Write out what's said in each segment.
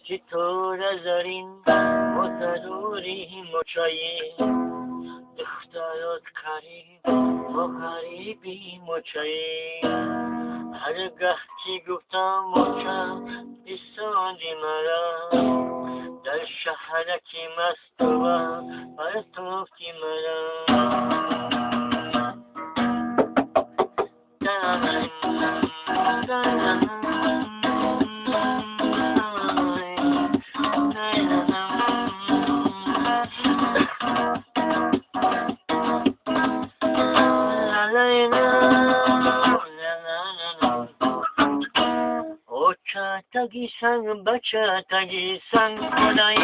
ستاره زرین و ضروری مچایی دخترات قریب و غریبی مچایی هرگاه که گفتم مچا بسازی مرا در شهرکی مست و پرتوفتی مرا Tagisan baca tagisan kodai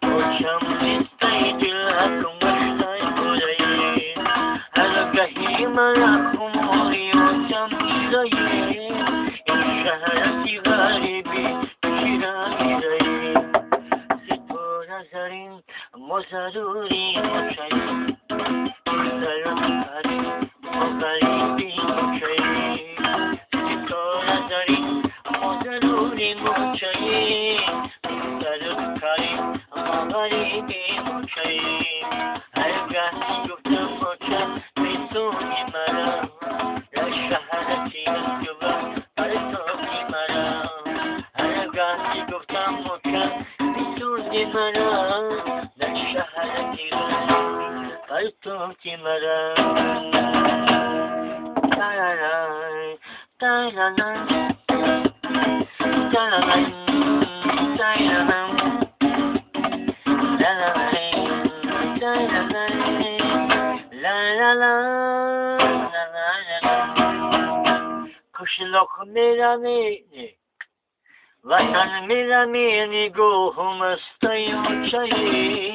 Ocam istai dilhakum wastai kodai Hargahi malakum uri ocam istai Insyaharati gharibi kira idai Sitora zarin mozaruri mochai Salam kari mogharibi mochai Sitora zarin ضروری مچایی دلت کاری اما غریبی مچایی هرگاه گفتم مچا بسونی مرا در شهرتی مستوبا پرتوفتی مرا هرگاه گفتم مچا بسونی مرا در شهرتی پرتوفتی مرا تارارای تارارای Kışlık mirami vatan mirami nigohum astayım çayı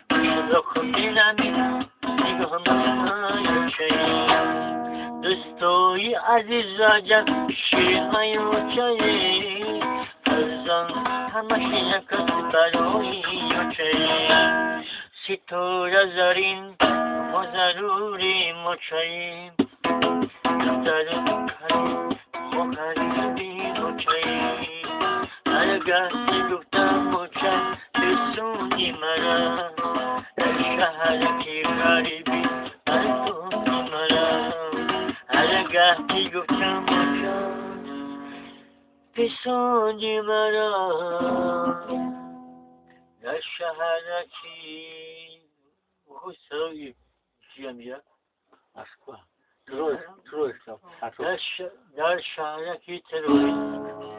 Kışlık mirami nigohum astayım çayı Dostoy aziz acak şirmayım çayı Fazlan hamaşina katbaroyim çayı Sitora zarin mozaruri moçayı Darım kari mogharibi moçayı Hargah guftam moça besuni mara Şaharaki garibi pardoni mara Hargah guftam moça besuni mara Şaharaki Husayı Cemiye Aşkı Terörist. Dar şahraki terörist.